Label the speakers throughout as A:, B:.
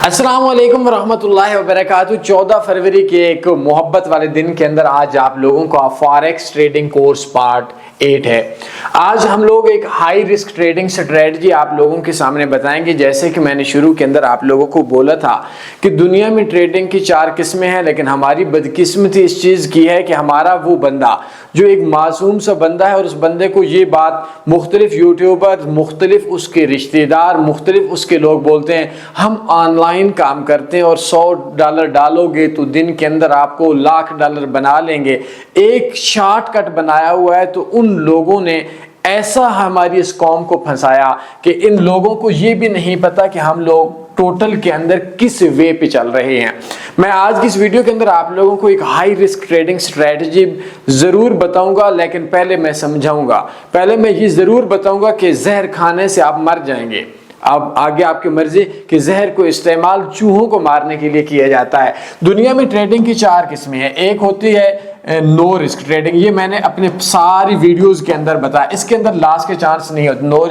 A: अस्सलाम वालेकुम रहमतुल्लाहि व बरकातहू। 14 फरवरी के एक मोहब्बत वाले दिन के अंदर आज आप लोगों का फॉरेक्स ट्रेडिंग कोर्स पार्ट 8 है। आज हम लोग एक हाई रिस्क ट्रेडिंग स्ट्रेटजी आप लोगों के सामने बताएंगे। जैसे कि मैंने शुरू के अंदर आप लोगों को बोला था कि दुनिया में ट्रेडिंग की 4 किस्में हैं, लेकिन हमारी बदकिस्मती इस चीज़ की है कि हमारा वो बंदा जो एक मासूम सा बंदा है और उस बंदे को ये बात मुख्तलिफ यूट्यूबर, मुख्तलिफ उसके रिश्तेदार, मुख्तलिफ उसके लोग बोलते हैं हम ऑनलाइन काम करते हैं और $100 डालोगे तो दिन के अंदर आपको $1,00,000 बना लेंगे। एक शॉर्टकट बनाया हुआ है। तो उन लोगों ने ऐसा हमारी इस कौम को फंसाया कि इन लोगों को ये भी नहीं पता कि हम लोग टोटल के अंदर किस वे पे चल रहे हैं। मैं आज की इस वीडियो के अंदर आप लोगों को एक हाई रिस्क ट्रेडिंग स्ट्रेटजी जरूर बताऊंगा, लेकिन पहले मैं समझाऊंगा, पहले मैं ये जरूर बताऊंगा कि जहर खाने से आप मर जाएंगे। अब आगे आपकी मर्जी कि जहर को इस्तेमाल चूहों को मारने के लिए किया जाता है। दुनिया में ट्रेडिंग की 4 किस्में हैं। एक होती है नो रिस्क ट्रेडिंग, ये मैंने अपने सारी वीडियोस के अंदर बताया। इसके अंदर लॉस के चांस नहीं होते। नो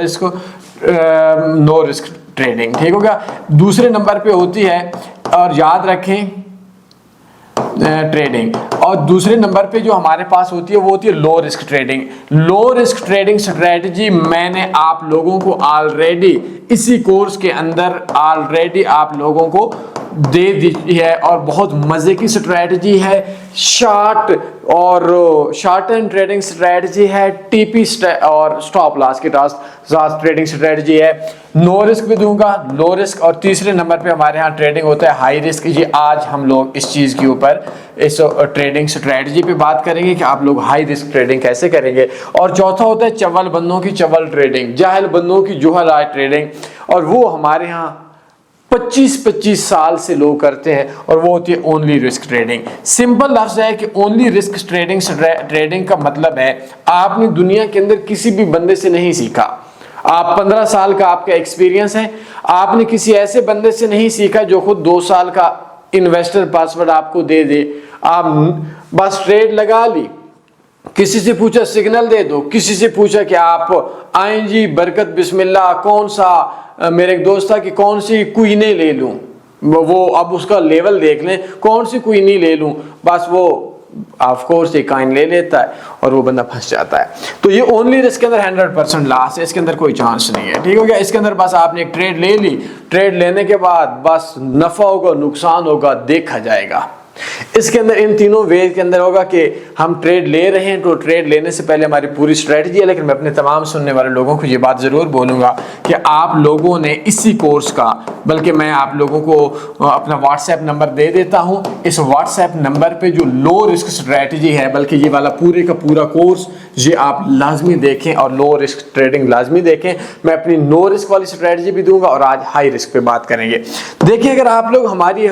A: रिस्क ट्रेडिंग, ठीक हो गया। दूसरे नंबर पे होती है, और याद रखें, ट्रेडिंग। और दूसरे नंबर पे जो हमारे पास होती है वो होती है low risk trading. Low risk trading strategy मैंने आप लोगों को ऑलरेडी इसी कोर्स के अंदर ऑलरेडी आप लोगों को दे दी है और बहुत मजे की स्ट्रेटजी है। शॉर्ट एंड ट्रेडिंग स्ट्रेटजी है, टीपी और स्टॉप लॉस की ट्रेडिंग स्ट्रेटजी है। नो रिस्क भी दूंगा, लो रिस्क, और तीसरे नंबर पे हमारे यहाँ ट्रेडिंग होता है हाई रिस्क। ये आज हम लोग इस चीज के ऊपर इस ट्रेडिंग स्ट्रेटजी पे बात करेंगे कि आप लोग हाई रिस्क ट्रेडिंग कैसे करेंगे। और चौथा होता है चवल बंदों की चवल ट्रेडिंग, जाहिल बंदों की जुहल ट्रेडिंग, और वो हमारे यहाँ 25 साल से लोग करते हैं, और वो होती है ओनली रिस्क ट्रेडिंग। सिंपल लफ्ज है कि ओनली रिस्क ट्रेडिंग का मतलब है आपने दुनिया के अंदर किसी भी बंदे से नहीं सीखा। आप 15 साल का आपका एक्सपीरियंस है, आपने किसी ऐसे बंदे से नहीं सीखा जो खुद 2 साल का इन्वेस्टर पासवर्ड आपको दे दे। आप बस ट्रेड लगा ली, किसी से पूछा सिग्नल दे दो, किसी से पूछा कि आप आए जी बरकत बिस्मिल्लाह, कौन सा मेरे एक दोस्त था कि कौन सी क्वीने ले लूं, वो अब उसका लेवल देख लें, कौन सी क्वीनी ले लूं, बस वो ऑफ कोर्स एक कॉइन ले लेता है और वो बंदा फंस जाता है। तो ये ओनली रिस्क के अंदर 100% लॉस है, इसके अंदर कोई चांस नहीं है, ठीक हो गया। इसके अंदर बस आपने एक ट्रेड ले ली, ट्रेड लेने के बाद बस नफा होगा नुकसान होगा देखा जाएगा। इसके अंदर इन तीनों वे के अंदर होगा कि हम ट्रेड ले रहे हैं, तो ट्रेड लेने से पहले हमारी पूरी स्ट्रेटजी है। लेकिन मैं अपने तमाम सुनने वाले लोगों को ये बात जरूर बोलूंगा कि आप लोगों ने इसी कोर्स का, बल्कि मैं आप लोगों को अपना व्हाट्सएप नंबर दे देता हूं, इस व्हाट्सएप नंबर पे जो लो रिस्क स्ट्रेटजी है, बल्कि ये वाला पूरे का पूरा कोर्स ये आप लाजमी देखें और लो रिस्क ट्रेडिंग लाजमी देखें। मैं अपनी नो रिस्क वाली स्ट्रेटजी भी दूंगा और आज हाई रिस्क पे बात करेंगे। देखिए, अगर आप लोग हमारी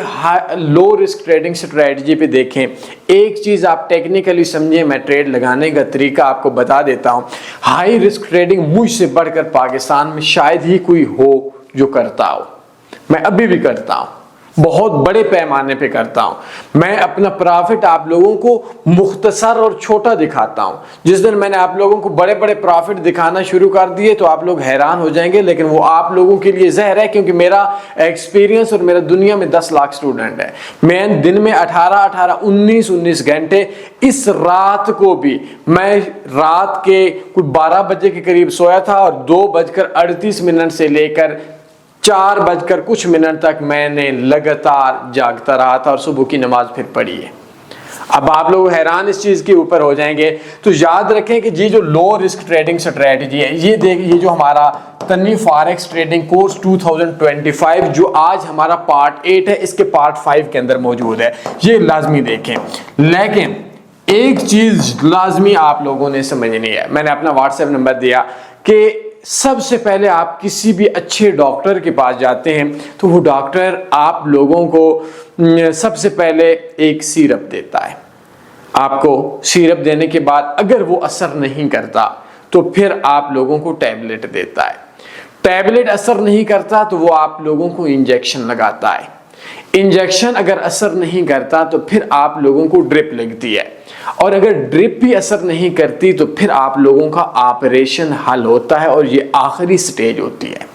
A: लो रिस्क ट्रेडिंग स्ट्रेटजी पे देखें, एक चीज आप टेक्निकली समझें, मैं ट्रेड लगाने का तरीका आपको बता देता हूं। हाई रिस्क ट्रेडिंग मुझसे बढ़कर पाकिस्तान में शायद ही कोई हो जो करता हो। मैं अभी भी करता हूं, बहुत बड़े पैमाने पे करता हूं। मैं अपना प्रॉफिट आप लोगों को मुख्तसर और छोटा दिखाता हूं। जिस दिन मैंने आप लोगों को बड़े बड़े प्रॉफिट दिखाना शुरू कर दिए तो आप लोग हैरान हो जाएंगे, लेकिन वो आप लोगों के लिए जहर है, क्योंकि मेरा एक्सपीरियंस और मेरा दुनिया में 10 लाख स्टूडेंट है। मैं दिन में 19 घंटे, इस रात को भी मैं रात के कुछ 12 बजे के करीब सोया था और 2:38 से लेकर 4 कुछ मिनट तक मैंने लगातार जागता रहा था और सुबह की नमाज फिर पढ़ी है। अब आप लोग हैरान इस चीज के ऊपर हो जाएंगे। तो याद रखें कि ये जो लो रिस्क ट्रेडिंग स्ट्रेटजी है, ये जो हमारा तन्वी फॉरेक्स ट्रेडिंग कोर्स 2025 जो आज हमारा पार्ट 8 है, इसके पार्ट 5 के अंदर मौजूद है, ये लाजमी देखें। लेकिन एक चीज लाजमी आप लोगों ने समझनी है। मैंने अपना व्हाट्सएप नंबर दिया कि सबसे पहले आप किसी भी अच्छे डॉक्टर के पास जाते हैं तो वो डॉक्टर आप लोगों को सबसे पहले एक सिरप देता है। आपको सिरप देने के बाद अगर वो असर नहीं करता तो फिर आप लोगों को टैबलेट देता है। टैबलेट असर नहीं करता तो वो आप लोगों को इंजेक्शन लगाता है। इंजेक्शन अगर असर नहीं करता तो फिर आप लोगों को ड्रिप लगती है, और अगर ड्रिप भी असर नहीं करती तो फिर आप लोगों का ऑपरेशन हल होता है और ये आखिरी स्टेज होती है।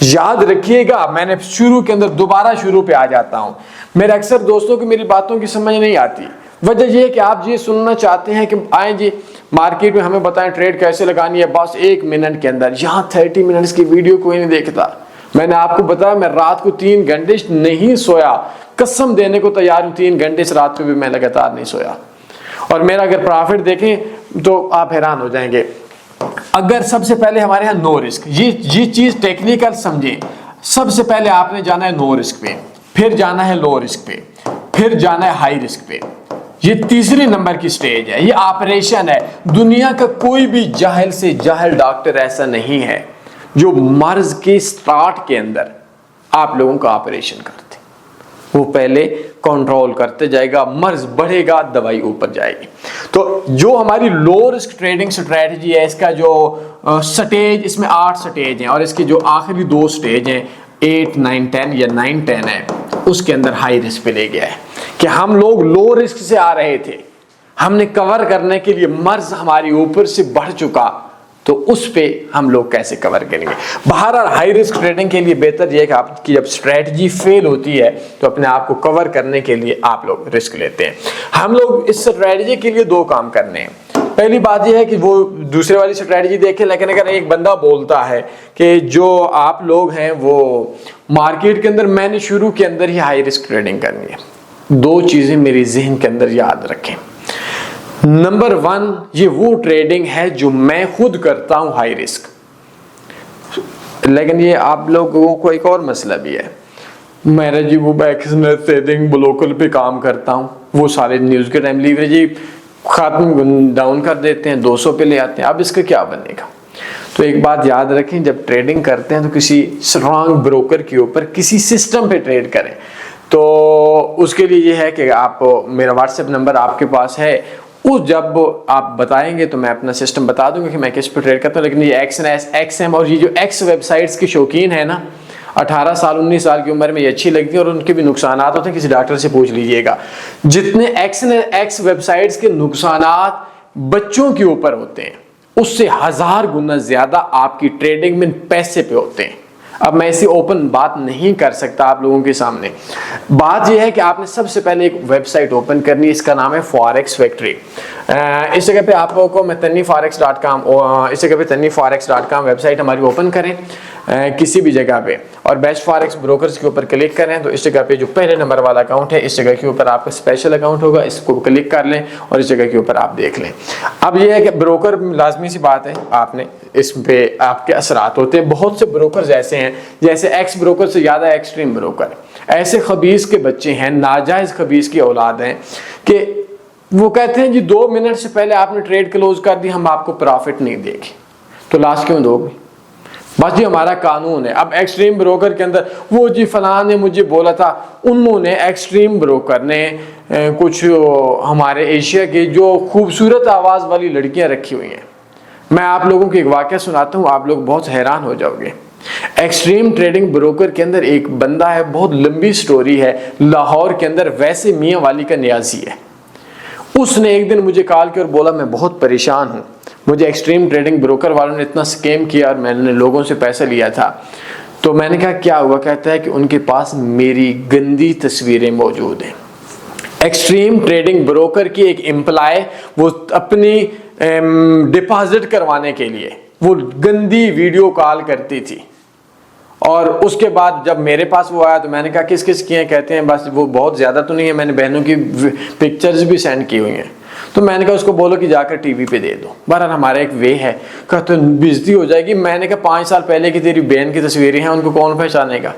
A: याद रखिएगा, मैंने शुरू के अंदर दोबारा शुरू पे आ जाता हूं। मेरे अक्सर दोस्तों की मेरी बातों की समझ नहीं आती। वजह यह है कि आप ये सुनना चाहते हैं कि आए जी मार्केट में हमें बताएं ट्रेड कैसे लगानी है बस 1 मिनट के अंदर। यहाँ 30 मिनट्स की वीडियो कोई नहीं देखता। मैंने आपको बताया मैं रात को 3 घंटे नहीं सोया, कसम देने को तैयार हूं 3 घंटे इस रात को भी मैं लगातार नहीं सोया। और मेरा अगर प्रॉफिट देखें तो आप हैरान हो जाएंगे। अगर सबसे पहले हमारे यहाँ नो रिस्क, ये चीज टेक्निकल समझें। सबसे पहले आपने जाना है नो रिस्क पे, फिर जाना है लो रिस्क पे, फिर जाना है हाई रिस्क पे। ये तीसरी नंबर की स्टेज है, ये ऑपरेशन है। दुनिया का कोई भी जाहिल से जाहिल डॉक्टर ऐसा नहीं है जो मर्ज के स्टार्ट के अंदर आप लोगों का ऑपरेशन करते। वो पहले कंट्रोल करते जाएगा, मर्ज बढ़ेगा, दवाई ऊपर जाएगी। तो जो हमारी लो रिस्क ट्रेडिंग स्ट्रेटजी है, इसका जो स्टेज, इसमें 8 स्टेज हैं और इसके जो आखिरी 2 स्टेज हैं 8, 9, 10 या 9, 10 है, उसके अंदर हाई रिस्क पे ले गया है कि हम लोग लो रिस्क से आ रहे थे, हमने कवर करने के लिए मर्ज हमारी ऊपर से बढ़ चुका, तो उस पे हम लोग कैसे कवर करेंगे। बहरहाल हाई रिस्क ट्रेडिंग के लिए बेहतर यह है कि आपकी जब स्ट्रेटजी फेल होती है तो अपने आप को कवर करने के लिए आप लोग रिस्क लेते हैं। हम लोग इस स्ट्रेटजी के लिए 2 काम करने हैं। पहली बात यह है कि वो दूसरे वाली स्ट्रेटजी देखें, लेकिन अगर एक बंदा बोलता है कि जो आप लोग हैं वो मार्केट के अंदर मैंने शुरू के अंदर ही हाई रिस्क ट्रेडिंग करनी है, 2 चीजें मेरी जहन के अंदर याद रखें। नंबर 1, ये वो ट्रेडिंग है जो मैं खुद करता हूं हाई रिस्क, लेकिन ये आप लोगों को एक और मसला भी है। मेरा जी वो बैक्सनेस ट्रेडिंग ब्रोकर पे काम करता हूं, वो सारे न्यूज के टाइम लीवरेज ही खात्म डाउन कर देते हैं, 200 पे ले आते हैं। अब इसका क्या बनेगा? तो एक बात याद रखें, जब ट्रेडिंग करते हैं तो किसी स्ट्रांग ब्रोकर के ऊपर किसी सिस्टम पे ट्रेड करें। तो उसके लिए ये है कि आप, मेरा व्हाट्सएप नंबर आपके पास है, उस जब आप बताएंगे तो मैं अपना सिस्टम बता दूंगा कि मैं किस पे ट्रेड करता हूँ। लेकिन ये XM और ये जो X वेबसाइट्स के शौकीन है ना, 18 साल 19 साल की उम्र में ये अच्छी लगती है और उनके भी नुकसान होते हैं, किसी डॉक्टर से पूछ लीजिएगा। जितने X वेबसाइट्स के नुकसान बच्चों के ऊपर होते हैं उससे 1000 गुना ज्यादा आपकी ट्रेडिंग में पैसे पे होते हैं। अब मैं ऐसी ओपन बात नहीं कर सकता आप लोगों के सामने। बात यह है कि आपने सबसे पहले एक वेबसाइट ओपन करनी है, इसका नाम है फॉरेक्स फैक्ट्री। इस जगह पे आप लोगों को मैं taniforex.com, इस जगह पे taniforex.com वेबसाइट हमारी ओपन करें किसी भी जगह पे, और बेस्ट फॉरेक्स ब्रोकर्स के ऊपर क्लिक करें तो इस जगह पे जो पहले नंबर वाला अकाउंट है, इस जगह के ऊपर आपका स्पेशल अकाउंट होगा, इसको क्लिक कर लें और इस जगह के ऊपर आप देख लें। अब यह है कि ब्रोकर, लाजमी सी बात है, आपने इस पे आपके असरात होते हैं। बहुत से ब्रोकर्स ऐसे हैं जैसे एक्स ब्रोकर से ज़्यादा एक्सट्रीम ब्रोकर, ऐसे खबीस के बच्चे हैं, नाजायज़ खबीस की औलाद हैं कि वो कहते हैं जी 2 मिनट से पहले आपने ट्रेड क्लोज कर दी, हम आपको प्रॉफिट नहीं देंगे। तो लास्ट क्यों दोगे? बस जी हमारा कानून है। अब एक्सट्रीम ब्रोकर के अंदर वो जी फलां ने मुझे बोला था, उन्होंने एक्सट्रीम ब्रोकर ने कुछ हमारे एशिया की जो खूबसूरत आवाज़ वाली लड़कियां रखी हुई हैं। मैं आप लोगों को एक वाक़या सुनाता हूँ, आप लोग बहुत हैरान हो जाओगे। एक्सट्रीम ट्रेडिंग ब्रोकर के अंदर एक बंदा है, बहुत लंबी स्टोरी है, लाहौर के अंदर वैसे मियाँ वाली का न्याजी है। उसने एक दिन मुझे कॉल किया और बोला मैं बहुत परेशान हूँ, मुझे एक्सट्रीम ट्रेडिंग ब्रोकर वालों ने इतना स्कैम किया और मैंने लोगों से पैसा लिया था। तो मैंने कहा क्या हुआ? कहता है कि उनके पास मेरी गंदी तस्वीरें मौजूद हैं। एक्सट्रीम ट्रेडिंग ब्रोकर की एक एम्प्लॉय, वो अपनी डिपॉजिट करवाने के लिए वो गंदी वीडियो कॉल करती थी, और उसके बाद जब मेरे पास वो आया तो मैंने कहा किस किस किए? कहते हैं बस वो बहुत ज़्यादा तो नहीं है, मैंने बहनों की पिक्चर्स भी सेंड की हुई हैं। तो मैंने कहा उसको बोलो कि जाकर टीवी पे दे दो। बहरहाल हमारा एक वे है, कहते तो बेइज्जती हो जाएगी। मैंने कहा 5 साल पहले की तेरी बहन की तस्वीरें हैं, उनको कौन पहचानेगा?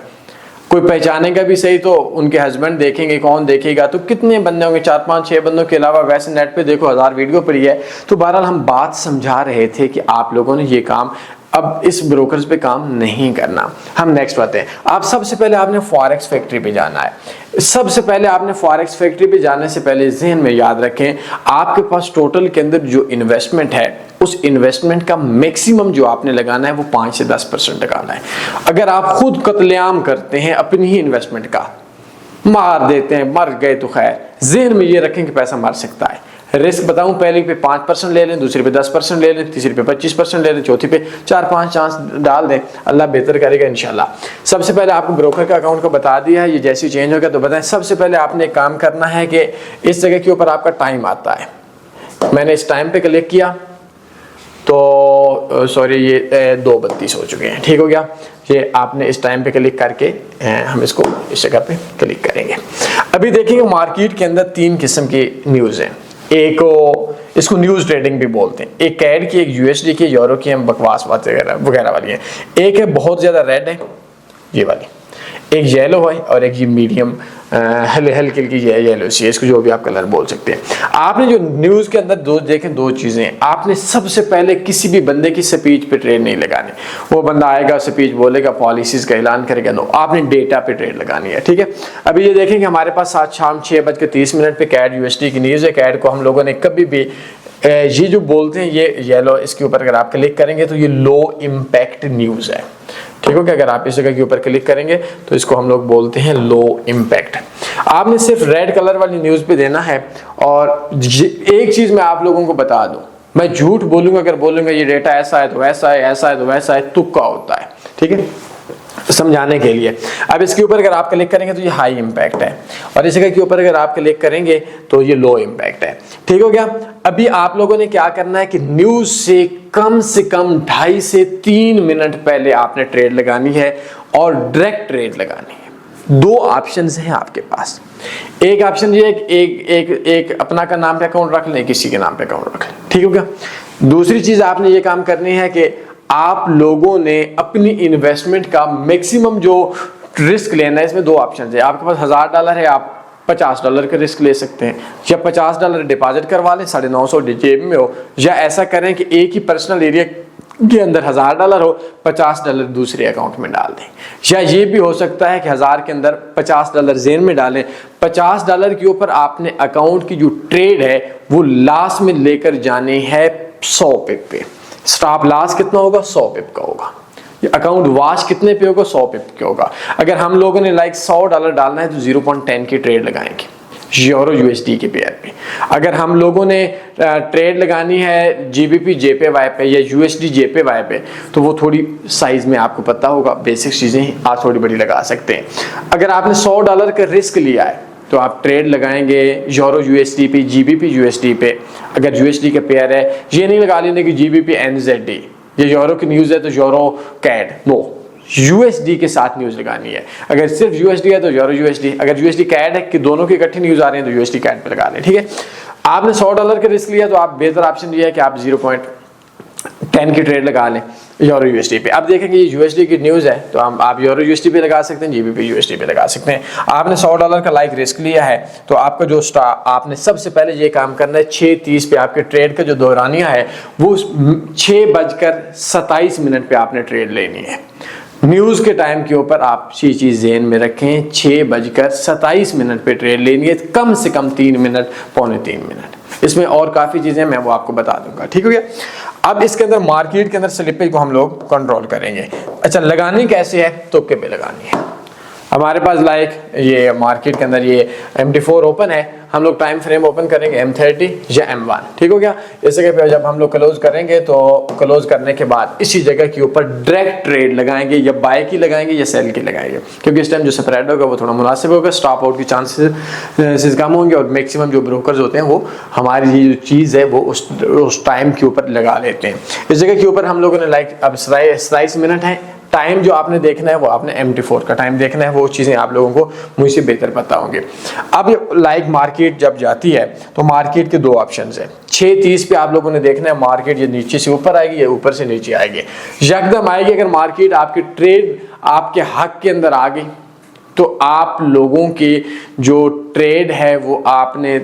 A: कोई पहचानेगा भी सही तो उनके हस्बैंड देखेंगे, कौन देखेगा? तो कितने बंदे होंगे? 4 5 6 बंदों के अलावा वैसे नेट पे देखो 1000 वीडियो पड़ी है। तो बहरहाल हम बात समझा रहे थे कि आप लोगों ने ये काम अब इस ब्रोकर्स पे काम नहीं करना। हम नेक्स्ट आते हैं। आप सबसे पहले आपने फॉरेक्स फैक्ट्री पे जाना है। सबसे पहले आपने फॉरेक्स फैक्ट्री पे जाने से पहले जहन में याद रखें, आपके पास टोटल के अंदर जो इन्वेस्टमेंट है, उस इन्वेस्टमेंट का मैक्सिमम जो आपने लगाना है वो 5 से 10% लगाना है। अगर आप खुद कत्लेआम करते हैं अपनी ही इन्वेस्टमेंट का, मार देते हैं, मर गए तो खैर, जहन में ये रखें कि पैसा मर सकता है, रिस्क बताऊं, पहले पे 5% ले लें, दूसरे पे 10% ले लें, तीसरे पे 25% ले लें, चौथी पे 4-5 चांस डाल दें, अल्लाह बेहतर करेगा इंशाल्लाह। सबसे पहले आपको ब्रोकर का अकाउंट को बता दिया है, ये जैसे ही चेंज होगा तो बताएं। सबसे पहले आपने एक काम करना है कि इस जगह के ऊपर आपका टाइम आता है, मैंने इस टाइम पे क्लिक किया तो सॉरी ये 2:32 हो चुके हैं, ठीक हो गया। ये आपने इस टाइम पे क्लिक करके हम इसको इस जगह पे क्लिक करेंगे। अभी देखेंगे मार्केट के अंदर 3 किस्म की न्यूज़ हैं। एक इसको न्यूज़ ट्रेडिंग भी बोलते हैं, एक कैड की, एक यूएसडी की, यूरो की, हम बकवास बात वगैरह वाली है। एक है बहुत ज़्यादा रेड है ये वाली, एक येलो है और एक ये मीडियम हल्की येलो सी है, इसको जो भी आप कलर बोल सकते हैं। आपने जो न्यूज़ के अंदर दो चीज़ें हैं। आपने सबसे पहले किसी भी बंदे की स्पीच पे ट्रेड नहीं लगानी, वो बंदा आएगा स्पीच बोलेगा, पॉलिसीज का ऐलान करेगा, नो, आपने डेटा पे ट्रेड लगानी है, ठीक है। अभी ये देखेंगे हमारे पास शाम 6:30 पे कैड यूएसडी की न्यूज़ है। कैड को हम लोगों ने कभी भी ये जो बोलते हैं ये येलो, इसके ऊपर अगर आप क्लिक करेंगे तो ये लो इम्पैक्ट न्यूज़ है, ठीक हो गया। अगर आप इस जगह के ऊपर क्लिक करेंगे तो इसको हम लोग बोलते हैं लो इम्पैक्ट। आपने सिर्फ रेड कलर वाली न्यूज़ पे देना है। और एक चीज़ मैं आप लोगों को बता दूं, मैं झूठ बोलूंगा अगर बोलूंगा ये डेटा ऐसा है तो वैसा है, ऐसा है तो वैसा है, तुक्का होता है, ठीक है, समझाने के लिए। अब इसके ऊपर अगर आप क्लिक करेंगे तो ये हाई इम्पैक्ट है, और इस जगह के ऊपर अगर आप क्लिक करेंगे तो ये लो इम्पैक्ट है, ठीक हो गया। अभी आप लोगों ने क्या करना है कि न्यूज़ से कम 2.5 से 3 मिनट पहले आपने ट्रेड लगानी है और डायरेक्ट ट्रेड लगानी है। 2 ऑप्शंस हैं आपके पास। एक ऑप्शन ये है कि एक अपना का नाम पे अकाउंट रख लें, किसी के नाम पे अकाउंट रख लें, ठीक हो गया। दूसरी चीज आपने ये काम करनी है कि आप लोगों ने अपनी इन्वेस्टमेंट का मैक्सिमम जो रिस्क लेना है, इसमें 2 ऑप्शन है। आपके पास $1000 है, आप $50 का रिस्क ले सकते हैं, या $50 डिपॉजिट करवा लें, 950 जेब में हो, या ऐसा करें कि एक ही पर्सनल एरिया के अंदर $1000 हो, $50 दूसरे अकाउंट में डाल दें। या ये भी हो सकता है कि 1000 के अंदर $50 जेन में डालें, $50 के ऊपर आपने अकाउंट की जो ट्रेड है वो लॉस में लेकर जाने है 100 पिप पे। स्टॉप लॉस कितना होगा? 100 पिप का होगा। ये अकाउंट वाश कितने पे होगा? 100 पिप के होगा। अगर हम लोगों ने $100 डालना है तो 0.10 की ट्रेड लगाएंगे यूरो यूएसडी के पेयर पे। अगर हम लोगों ने ट्रेड लगानी है जीबीपी जेपीवाई पे या यूएसडी जेपीवाई पे, तो वो थोड़ी साइज में आपको पता होगा, बेसिक चीजें आप थोड़ी बड़ी लगा सकते हैं। अगर आपने $100 का रिस्क लिया है तो आप ट्रेड लगाएंगे यूरो यूएसडी पे, जीबीपी यूएसडी पे। अगर यूएसडी का पेयर है, ये नहीं लगा लेने की जीबीपी एनजेडी, ये यूरो की न्यूज़ है तो यूरो कैड, नो, यूएसडी के साथ न्यूज़ लगानी है। अगर सिर्फ यूएसडी है तो यूरो यूएसडी, अगर यूएसडी कैड है कि दोनों की इकट्ठी न्यूज़ आ रही है तो यूएसडी कैड पे लगा लें, ठीक है। आपने $100 का रिस्क लिया तो आप बेहतर ऑप्शन ये है कि आप 0.10 की ट्रेड लगा लें यूरो यूएसडी पे। अब देखेंगे ये यूएसडी की न्यूज़ है तो आप यूरो यूएसडी पे लगा सकते हैं, जीबीपी यूएसडी पे लगा सकते हैं। आपने $100 का रिस्क लिया है तो आपका जो आपने सबसे पहले ये काम करना है, 6:30 पे आपके ट्रेड का जो दौरानिया है वो 6:27 पे आपने ट्रेड लेनी है। न्यूज़ के टाइम के ऊपर आप ये चीज़ ज़हन में रखें, 6:27 पे ट्रेड लेनी है, कम से कम 3 मिनट, पौने 3 मिनट। इसमें और काफ़ी चीज़ें मैं वो आपको बता दूंगा, ठीक हो गया। अब इसके अंदर मार्केट के अंदर स्लिपेज को हम लोग कंट्रोल करेंगे। अच्छा, लगानी कैसे है? तुक्के पे लगानी है। हमारे पास ये मार्केट के अंदर ये MT4 ओपन है, हम लोग टाइम फ्रेम ओपन करेंगे M30 या M1, ठीक हो गया। इस जगह पे जब हम लोग क्लोज करेंगे तो क्लोज करने के बाद इसी जगह के ऊपर डायरेक्ट ट्रेड लगाएंगे, या बाय की लगाएंगे या सेल की लगाएंगे, क्योंकि इस टाइम जो स्प्रेड होगा वो थोड़ा मुनासिब होगा, स्टॉप आउट की चांसेस कम होंगे, और मैक्सिमम जो ब्रोकर्स होते हैं वो हमारी ये जो चीज़ है वो उस टाइम के ऊपर लगा लेते हैं। इस जगह के ऊपर हम लोगों ने अब 27 मिनट है टाइम जो आपने देखना है, वो आपने MT4 का टाइम देखना है, वो चीज़ें आप लोगों को मुझसे बेहतर पता होंगे। अब मार्केट जब जाती है तो मार्केट के 2 ऑप्शंस हैं। 6:30 पे आप लोगों ने देखना है मार्केट ये नीचे से ऊपर आएगी या ऊपर से नीचे आएगी। यकदम आएगी, अगर मार्केट आपकी ट्रेड आपके हक के अंदर आ गई तो आप लोगों की जो ट्रेड है वो आपने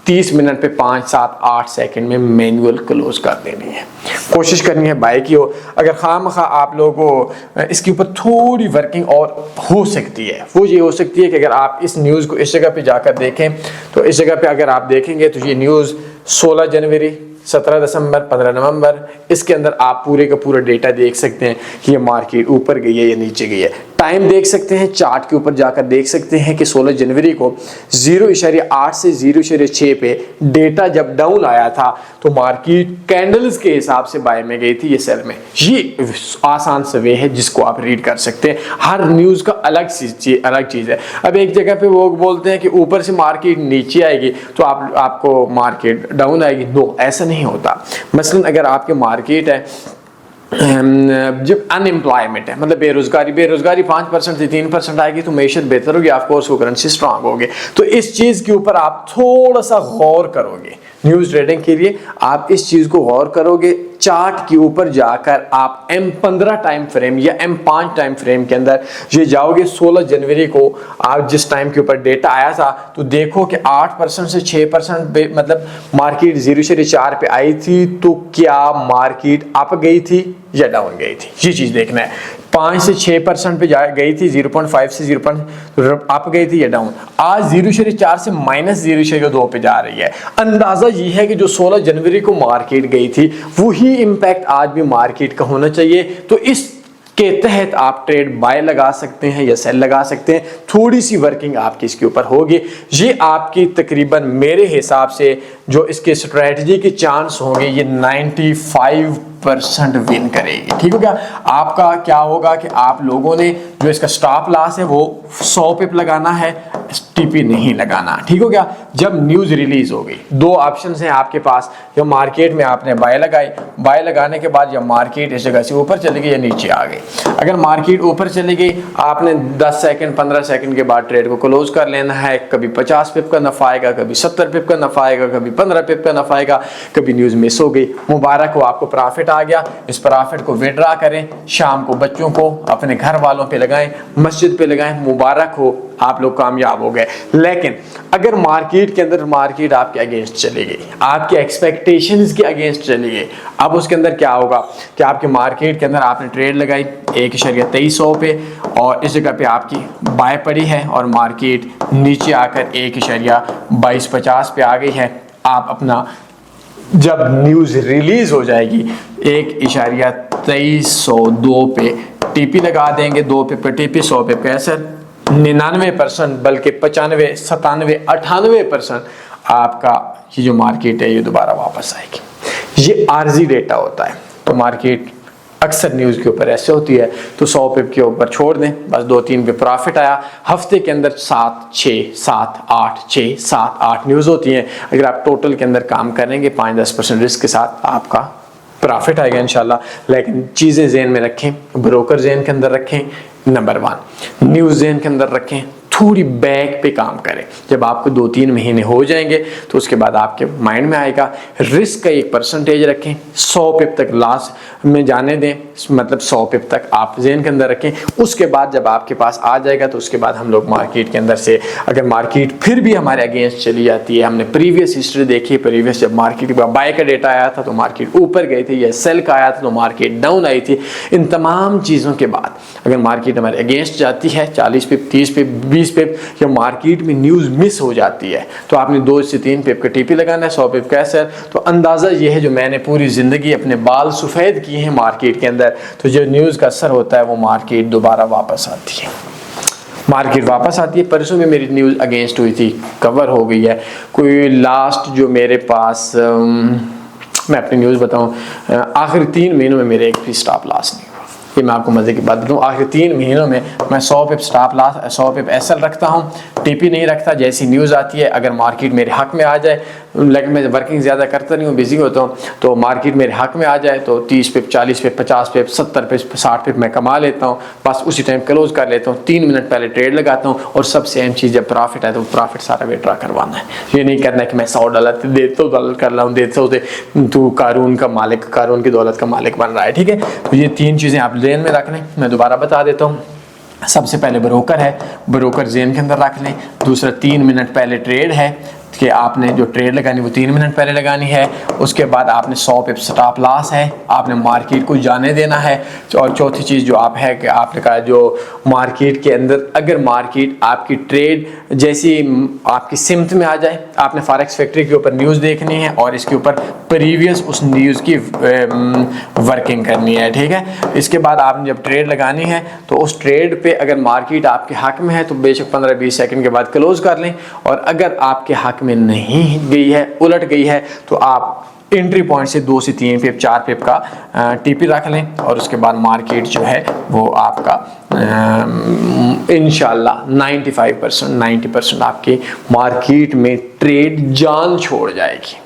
A: 30 मिनट पे 5, 7, 8 सेकंड में मैनुअल क्लोज कर देनी है। कोशिश करनी है बाय की हो। अगर खामखा आप लोगों को इसके ऊपर थोड़ी वर्किंग और हो सकती है, वो ये हो सकती है कि अगर आप इस न्यूज़ को इस जगह पे जाकर देखें तो इस जगह पे अगर आप देखेंगे तो ये न्यूज़ 16 जनवरी, 17 दिसंबर, 15 नवंबर, इसके अंदर आप पूरे का पूरा डेटा देख सकते हैं कि ये मार्केट ऊपर गई है या नीचे गई है। टाइम देख सकते हैं, चार्ट के ऊपर जाकर देख सकते हैं कि 16 जनवरी को 0.8 से 0.6 पे डेटा जब डाउन आया था तो मार्केट कैंडल्स के हिसाब से बाय में गई थी, ये सेल में। ये आसान सा वे है जिसको आप रीड कर सकते हैं। हर न्यूज़ का अलग चीज़ है। अब एक जगह पे वो बोलते हैं कि ऊपर से मार्केट नीचे आएगी तो आपको मार्केट डाउन आएगी। नो, ऐसा नहीं होता। मसलन अगर आपके मार्केट है जब अनएम्प्लॉयमेंट है, मतलब बेरोजगारी 5% से 3% आएगी तो मैशत बेहतर होगी, ऑफकोर्स वो करेंसी स्ट्रांग होगी। तो इस चीज़ के ऊपर आप थोड़ा सा गौर करोगे न्यूज़ ट्रेडिंग के लिए, आप इस चीज़ को गौर करोगे। चार्ट के ऊपर जाकर आप M15 टाइम फ्रेम या M5 टाइम फ्रेम के अंदर ये जाओगे। 16 जनवरी को आप जिस टाइम के ऊपर डेटा आया था तो देखो कि 8% से 6% मतलब मार्केट 0.4 पे आई थी, तो क्या मार्केट अप गई थी या डाउन गई थी, ये चीज़ देखना है। 5 से 6% पे गई थी, 0.5 से 0. अप गई थी या डाउन। आज 0.4 से -0.2 पे जा रही है। अंदाजा ये है कि जो 16 जनवरी को मार्केट गई थी वही इंपैक्ट आज भी मार्केट का होना चाहिए। तो इस के तहत आप ट्रेड बाय लगा सकते हैं या सेल लगा सकते हैं। थोड़ी सी वर्किंग आपकी इसके ऊपर होगी। ये आपकी तकरीबन मेरे हिसाब से जो इसके स्ट्रेटजी के चांस होंगे ये 95% विन करेगी। ठीक हो गया। आपका क्या होगा कि आप लोगों ने जो इसका स्टॉप लॉस है वो 100 पिप लगाना है, टीपी नहीं लगाना। ठीक हो गया। जब न्यूज़ रिलीज हो गई, दो ऑप्शन हैं आपके पास। जब मार्केट में आपने बाय लगाई, बाय लगाने के बाद जब मार्केट इस जगह से ऊपर चली गई या नीचे आ गई, अगर मार्केट ऊपर चली गई आपने 10 सेकंड 15 सेकंड के बाद ट्रेड को क्लोज कर लेना है। कभी 50 पिप का नफा आएगा, कभी 70 पिप का नफा आएगा, कभी 15 पिप का नफा आएगा, कभी न्यूज़ मिस हो गई। मुबारक हो, आपको प्रॉफिट आ गया। इस प्रॉफिट को विड्रॉ करें, शाम को बच्चों को अपने घर वालों पे लगाएं, मस्जिद पे लगाएं। मुबारक हो, आप लोग कामयाब हो गए। लेकिन अगर मार्केट के अंदर मार्केट आपके अगेंस्ट चली गई, आपके एक्सपेक्टेशंस के अगेंस्ट चली गई, अब उसके अंदर क्या होगा कि आपके मार्केट के अंदर आपने ट्रेड लगाई 1.23 पे और इस जगह पे आपकी बाय पड़ी है और मार्केट नीचे आकर 1.2250 पे आ गई है। आप अपना जब न्यूज़ रिलीज हो जाएगी 1.2302 पे टीपी लगा देंगे। 2 पिप पे टीपी, 100 पिप का असर, 99% बल्कि 95, 97, 98% आपका ये जो मार्केट है ये दोबारा वापस आएगी। ये आर्जी डेटा होता है। तो मार्केट अक्सर न्यूज़ के ऊपर ऐसे होती है। तो 100 पिप के ऊपर छोड़ दें, बस 2-3 पे प्रॉफिट आया। हफ्ते के अंदर 7, 6, 7, 8, 6, 7, 8 न्यूज़ होती हैं। अगर आप टोटल के अंदर काम करेंगे 5-10% रिस्क के साथ आपका प्रॉफिट आएगा इंशाल्लाह। लेकिन चीज़ें ज़हन में रखें, ब्रोकर ज़हन के अंदर रखें, नंबर 1 न्यूज़ ज़हन के अंदर रखें, थोड़ी बैक पे काम करें। जब आपको 2-3 महीने हो जाएंगे तो उसके बाद आपके माइंड में आएगा। रिस्क का एक परसेंटेज रखें, 100 पिप तक लॉस में जाने दें, मतलब 100 पिप तक आप ज़हन के अंदर रखें। उसके बाद जब आपके पास आ जाएगा तो उसके बाद हम लोग मार्केट के अंदर से, अगर मार्केट फिर भी हमारे अगेंस्ट चली जाती है, हमने प्रीवियस हिस्ट्री देखी, प्रीवियस जब मार्केट का बाय का डेटा आया था तो मार्केट ऊपर गई थी, या सेल का आया था तो मार्केट डाउन आई थी। इन तमाम चीज़ों के बाद अगर मार्केट हमारे अगेंस्ट जाती है 40 पिप, 30 पिप, 20 पिप, या मार्केट में न्यूज़ मिस हो जाती है तो आपने 2 से 3 पिप का टीपी लगाना है, 100 पिप का असर। तो अंदाज़ा ये है, जो मैंने पूरी ज़िंदगी अपने बाल सफ़ेद किए हैं मार्केट के अंदर, तो जो न्यूज़ का असर होता है वो मार्केट दोबारा वापस आती है। मार्केट वापस आती है। परसों में मेरी न्यूज़ अगेंस्ट हुई थी, कवर हो गई है। कोई लास्ट जो मेरे पास मैं अपनी न्यूज़ बताऊं, आखिरी 3 महीनों में मेरे एक भी स्टॉप लॉस नहीं हुआ। ये मैं आपको मज़े की बात बताऊँ, आखिरी 3 महीनों में मैं 100 पिप स्टॉप लॉस, 100 पिप एसएल रखता हूँ, टीपी नहीं रखता। जैसी न्यूज़ आती है, अगर मार्केट मेरे हक में आ जाए, लेकिन मैं वर्किंग ज़्यादा करता नहीं हूँ, बिजी होता हूँ, तो मार्केट मेरे हक में आ जाए तो 30 पिप, 40 पिप, 50 पिप, 70 पिप, 60 पिप मैं कमा लेता हूँ। बस उसी टाइम क्लोज कर लेता हूँ, 3 मिनट पहले ट्रेड लगाता हूँ। और सबसे अहम चीज़, जब प्रॉफिट है तो प्रॉफिट सारा विड्रॉ करवाना है। ये नहीं करना है कि मैं $100 $150 कर रहा हूँ, 150 तू कारून का मालिक, कारून की दौलत का मालिक बन रहा है। ठीक है। तो ये 3 चीज़ें आप ज़हन में रख लें। मैं दोबारा बता देता हूँ। सबसे पहले ब्रोकर है, ब्रोकर ज़हन के अंदर रख लें। दूसरा 3 मिनट पहले ट्रेड है कि आपने जो ट्रेड लगानी वो 3 मिनट पहले लगानी है। उसके बाद आपने 100 पिप स्टॉप लॉस है, आपने मार्केट को जाने देना है। और चौथी चीज़ जो आप है कि आपने कहा जो मार्केट के अंदर अगर मार्केट आपकी ट्रेड जैसी आपकी सिमत में आ जाए, आपने फॉरेक्स फैक्ट्री के ऊपर न्यूज़ देखनी है और इसके ऊपर प्रीवियस उस न्यूज़ की वर्किंग करनी है, ठीक है। इसके बाद आपने जब ट्रेड लगानी है तो उस ट्रेड पे अगर मार्केट आपके हक में है तो बेशक 15-20 सेकंड के बाद क्लोज कर लें, और अगर आपके हक में नहीं गई है, उलट गई है, तो आप एंट्री पॉइंट से 2 से 3 पिप 4 पिप का टीपी रख लें, और उसके बाद मार्केट जो है वो आपका इंशाल्लाह 90% आपकी मार्केट में ट्रेड जान छोड़ जाएगी,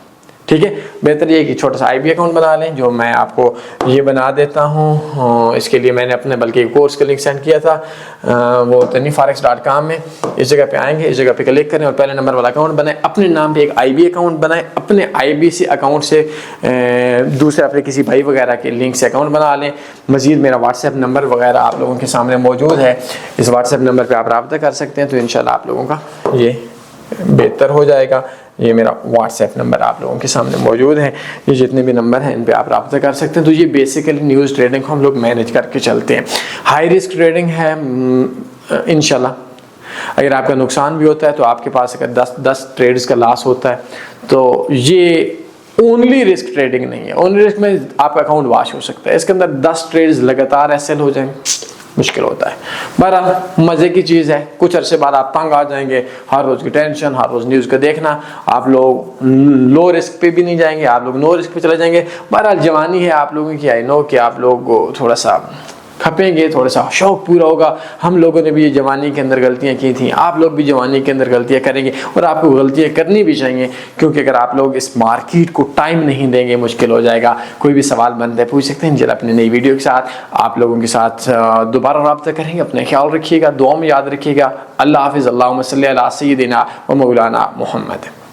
A: ठीक है। बेहतर ये कि छोटा सा IB अकाउंट बना लें, जो मैं आपको ये बना देता हूँ। इसके लिए मैंने अपने बल्कि कोर्स का लिंक सेंड किया था, वो taniforex.com में। इस जगह पे आएंगे, इस जगह पे क्लिक करें और पहले नंबर वाला अकाउंट बनाएं, अपने नाम पे एक IB अकाउंट बनाएं, अपने IB से अकाउंट से दूसरे अपने किसी भाई वगैरह के लिंक से अकाउंट बना लें। मज़ीद मेरा व्हाट्सएप नंबर वगैरह आप लोगों के सामने मौजूद है, इस व्हाट्सएप नंबर पर आप रब्ता कर सकते हैं, तो इंशाल्लाह आप लोगों का ये बेहतर हो जाएगा। ये मेरा व्हाट्सएप नंबर आप लोगों के सामने मौजूद है, ये जितने भी नंबर हैं इन पे आप रब्ता कर सकते हैं। तो ये बेसिकली न्यूज़ ट्रेडिंग को हम लोग मैनेज करके चलते हैं। हाई रिस्क ट्रेडिंग है इंशाल्लाह। अगर आपका नुकसान भी होता है तो आपके पास अगर 10 ट्रेड्स का लॉस होता है तो ये ओनली रिस्क ट्रेडिंग नहीं है। ओनली रिस्क में आपका अकाउंट वॉश हो सकता है, इसके अंदर 10 ट्रेड्स लगातार ऐसे हो जाएं मुश्किल होता है। बहरहाल मज़े की चीज़ है, कुछ अरसे बाद आप तंग आ जाएंगे, हर रोज़ की टेंशन, हर रोज़ न्यूज़ का देखना, आप लोग लो रिस्क पे भी नहीं जाएंगे, आप लोग नो रिस्क पे चले जाएंगे। बहरहाल जवानी है आप लोगों की, आई नो कि आप लोग थोड़ा सा खपेंगे, थोड़ा सा शौक पूरा होगा। हम लोगों ने भी ये जवानी के अंदर गलतियां की थी, आप लोग भी जवानी के अंदर गलतियां करेंगे, और आपको गलतियां करनी भी चाहिए, क्योंकि अगर आप लोग इस मार्केट को टाइम नहीं देंगे मुश्किल हो जाएगा। कोई भी सवाल बनते हैं पूछ सकते हैं। जरा अपनी नई वीडियो के साथ आप लोगों के साथ दोबारा रब्ता करेंगे। अपने ख्याल रखिएगा, दुआ में याद रखिएगा। अल्लाह हाफिज़। अल्लाहुम्मा सल्ली अला सय्यिदिना व मौलाना मुहम्मद।